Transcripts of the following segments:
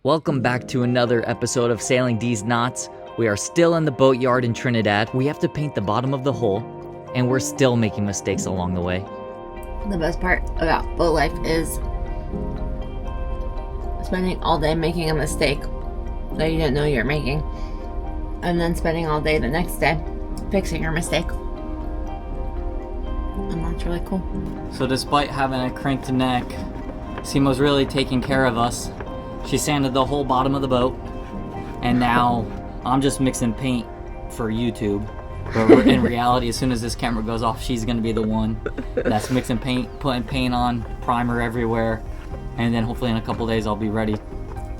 Welcome back to another episode of Sailing D's Knots. We are still in the boatyard in Trinidad. We have to paint the bottom of the hull, and we're still making mistakes along the way. The best part about boat life is spending all day making a mistake that you didn't know you were making, and then spending all day the next day fixing your mistake. And that's really cool. So despite having a crinked neck, Simo's really taking care of us. She sanded the whole bottom of the boat, and now I'm just mixing paint for YouTube. But in reality, as soon as this camera goes off, she's going to be the one that's mixing paint, putting paint on, primer everywhere, and then hopefully in a couple days I'll be ready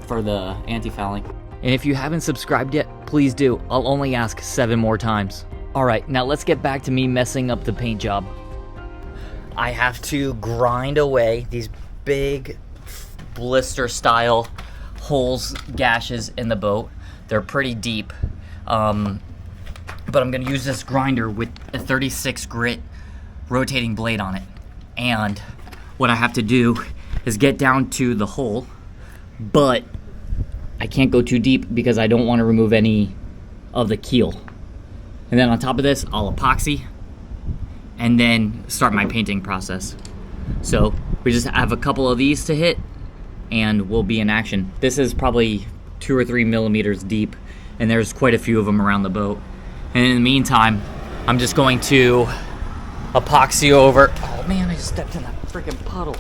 for the anti-fouling. And if you haven't subscribed yet, please do. I'll only ask 7 more times. Alright, now let's get back to me messing up the paint job. I have to grind away these big blister style holes, gashes in the boat. They're pretty deep, but I'm going to use this grinder with a 36 grit rotating blade on it. And what I have to do is get down to the hole, but I can't go too deep because I don't want to remove any of the keel. And then on top of this, I'll epoxy and then start my painting process. So we just have a couple of these to hit and we'll be in action. This is probably 2 or 3 millimeters deep, and there's quite a few of them around the boat. And in the meantime, I'm just going to epoxy over. Oh man, I just stepped in that freaking puddle.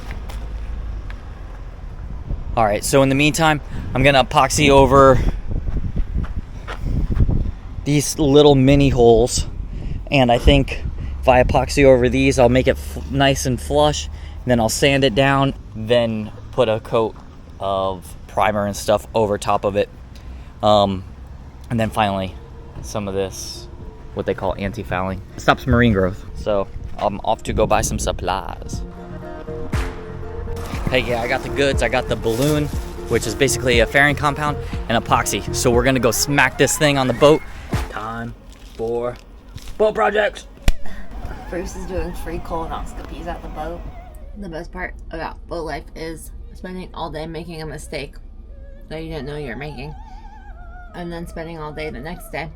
All right, so in the meantime, I'm gonna epoxy over these little mini holes, and I think if I epoxy over these, I'll make it nice and flush, and then I'll sand it down, then put a coat of primer and stuff over top of it, and then finally some of this, what they call anti-fouling. It stops marine growth. So I'm off to go buy some supplies. Hey, yeah, I got the goods. I got the balloon, which is basically a fairing compound, and epoxy. So we're gonna go smack this thing on the boat. Time for BoatProjects. Bruce is doing free colonoscopies at the boat. The best part about boat life is spending all day making a mistake that you didn't know you were making, and then spending all day the next day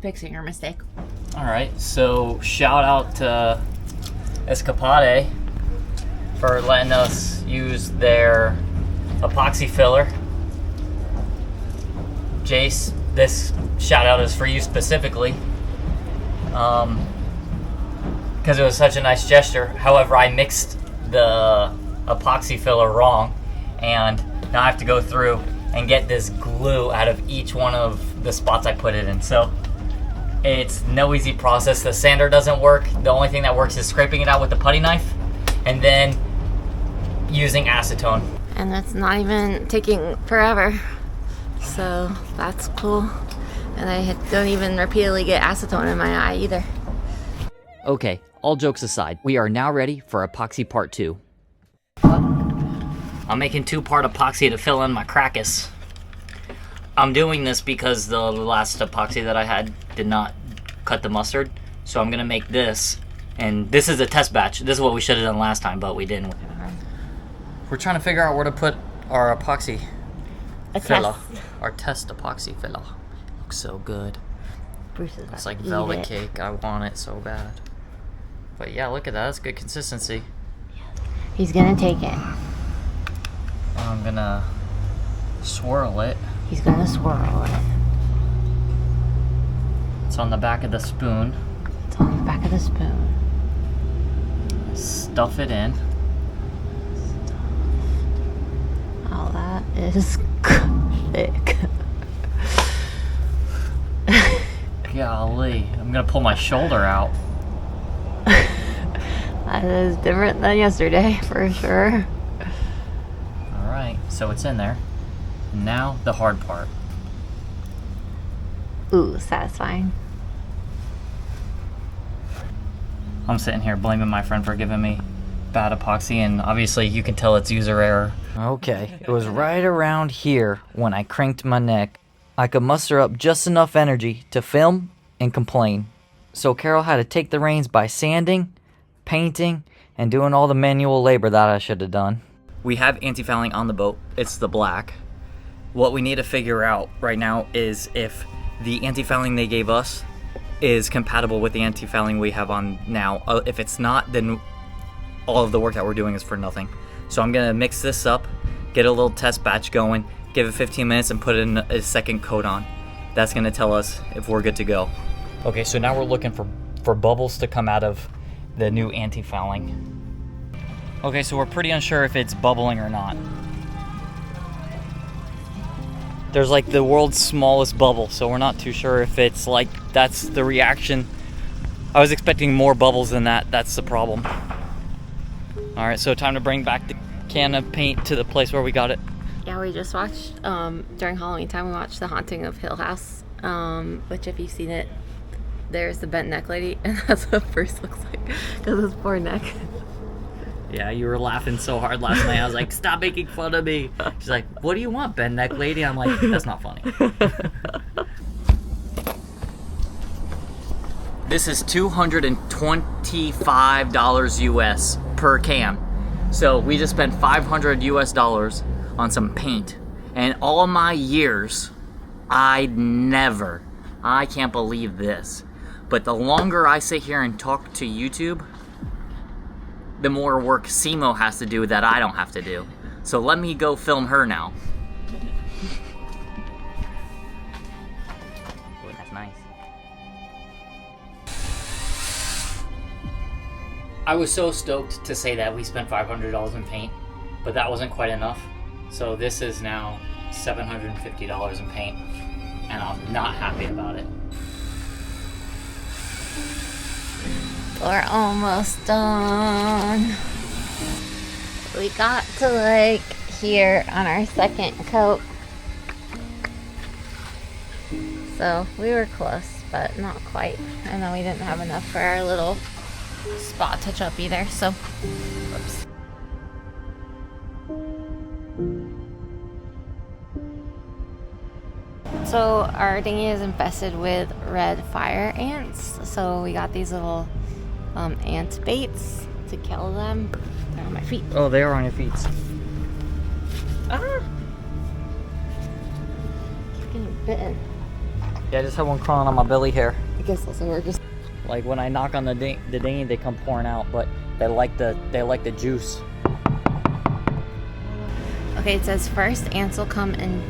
fixing your mistake. All right, so shout out to Escapade for letting us use their epoxy filler. Jace, this shout out is for you specifically, because it was such a nice gesture. However, I mixed the epoxy filler wrong, and now I have to go through and get this glue out of each one of the spots I put it in. So it's no easy process. The sander doesn't work. The only thing that works is scraping it out with the putty knife and then using acetone. And that's not even taking forever, so that's cool. And I don't even repeatedly get acetone in my eye either. Okay, all jokes aside, we are now ready for epoxy part 2. I'm making 2-part epoxy to fill in my crackus. I'm doing this because the last epoxy that I had did not cut the mustard, so I'm gonna make this, and this is a test batch. This is what we should have done last time, but we didn't. We're trying to figure out where to put our epoxy filler. Our test epoxy filler. Looks so good. Bruce is It's like velvet cake. I want it so bad. But yeah, look at that. That's good consistency. He's gonna take it. I'm gonna swirl it. He's gonna swirl it. It's on the back of the spoon. It's on the back of the spoon. Stuff it in. Oh, that is thick. Golly, I'm gonna pull my shoulder out. That is different than yesterday, for sure. Alright, so it's in there. Now the hard part. Ooh, satisfying. I'm sitting here blaming my friend for giving me bad epoxy, and obviously you can tell it's user error. Okay, it was right around here when I cranked my neck. I could muster up just enough energy to film and complain. So Carol had to take the reins by sanding, painting, and doing all the manual labor that I should have done. We have anti-fouling on the boat. It's the black. what we need to figure out right now is if the antifouling they gave us is compatible with the antifouling we have on now. If it's not, then all of the work that we're doing is for nothing. So I'm gonna mix this up, get a little test batch going, give it 15 minutes and put in a second coat on. That's gonna tell us if we're good to go. Okay, so now we're looking for bubbles to come out of the new antifouling. Okay, so we're pretty unsure if it's bubbling or not. There's like the world's smallest bubble, so we're not too sure if it's like that's the reaction. I was expecting more bubbles than that. That's the problem. All right, so time to bring back the can of paint to the place where we got it. Yeah, we just watched, during Halloween time, we watched The Haunting of Hill House, which if you've seen it, there's the bent neck lady, and that's what Bruce looks like, because his poor neck. Yeah, you were laughing so hard last night. I was like, stop making fun of me. She's like, what do you want, bent neck lady? I'm like, that's not funny. This is $225 US per can. So we just spent $500 US on some paint. And all my years, I can't believe this. But the longer I sit here and talk to YouTube, the more work Simo has to do that I don't have to do. So let me go film her now. Oh, that's nice. I was so stoked to say that we spent $500 in paint, but that wasn't quite enough. So this is now $750 in paint, and I'm not happy about it. We're almost done. We got to like here on our second coat. So we were close, but not quite. And then we didn't have enough for our little spot touch up either, so whoops. So our dinghy is infested with red fire ants. So we got these little ant baits to kill them. They're on my feet. Oh, they are on your feet. Ah! Keep getting bitten. Yeah, I just had one crawling on my belly here. I guess also we're just Like when I knock on the dinghy, they come pouring out, but they like the juice. Okay, it says first ants will come in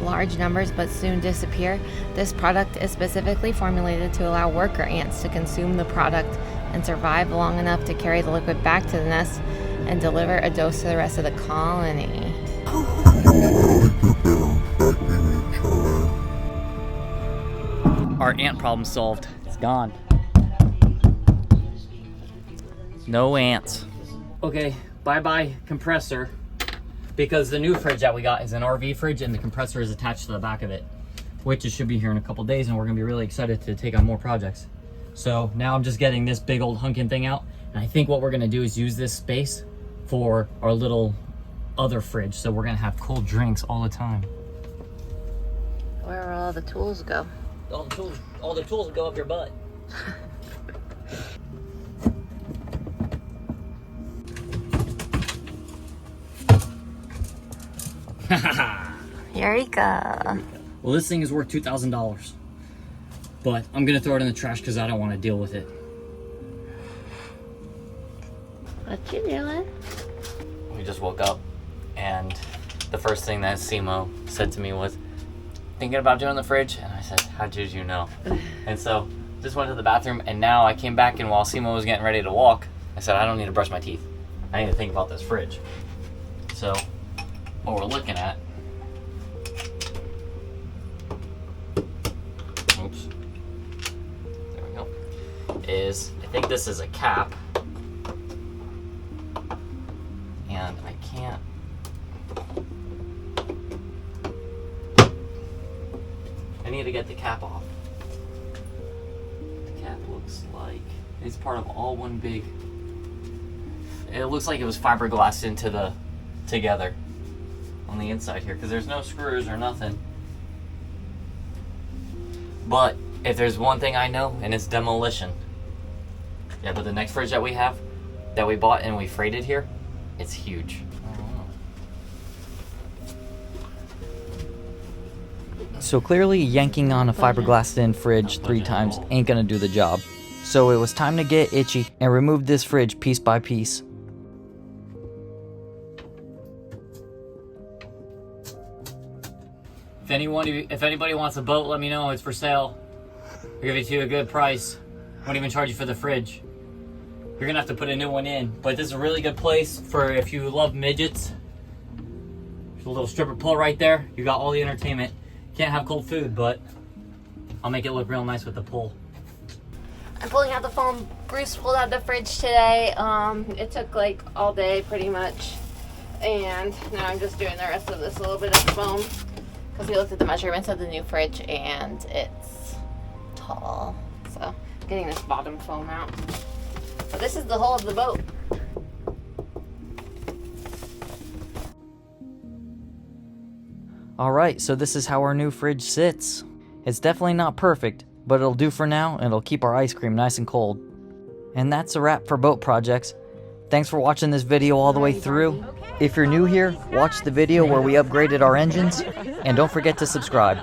large numbers but soon disappear. This product is specifically formulated to allow worker ants to consume the product and survive long enough to carry the liquid back to the nest and deliver a dose to the rest of the colony. Our ant problem solved. It's gone. No ants. Okay, bye-bye compressor. Because the new fridge that we got is an RV fridge and the compressor is attached to the back of it, which it should be here in a couple days, and we're gonna be really excited to take on more projects. So now I'm just getting this big old hunkin' thing out, and I think what we're gonna do is use this space for our little other fridge, so we're gonna have cold drinks all the time. Where will all the tools go? All the tools will go up your butt. Eureka! Well, this thing is worth $2,000, but I'm gonna throw it in the trash because I don't want to deal with it. What you doing? We just woke up, and the first thing that Simo said to me was, thinking about doing the fridge? And I said, how did you know? And so, just went to the bathroom, and now I came back, and while Simo was getting ready to walk, I said, I don't need to brush my teeth. I need to think about this fridge. So, what we're looking at, oops, there we go, is, I think this is a cap, and I can't, I need to get the cap off. The cap looks like it's part of all one big, it looks like it was fiberglassed into the, together on the inside here, because there's no screws or nothing. But if there's one thing I know, and it's demolition. Yeah, but the next fridge that we have, that we bought and we freighted here, it's huge. So clearly yanking on a fiberglass thin fridge 3 times ain't gonna do the job. So it was time to get itchy and remove this fridge piece by piece. If anybody wants a boat, let me know. It's for sale. I'll give it to you a good price. Won't even charge you for the fridge. You're gonna have to put a new one in. But this is a really good place for if you love midgets. There's a little stripper pole right there. You got all the entertainment. Can't have cold food, but I'll make it look real nice with the pole. I'm pulling out the foam. Bruce pulled out the fridge today. It took like all day pretty much. And now I'm just doing the rest of this little bit of foam. Because we looked at the measurements of the new fridge and it's tall. So getting this bottom foam out. But this is the hull of the boat. Alright, so this is how our new fridge sits. It's definitely not perfect, but it'll do for now and it'll keep our ice cream nice and cold. And that's a wrap for Boat Projects. Thanks for watching this video all the way through. If you're new here, watch the video where we upgraded our engines, and don't forget to subscribe.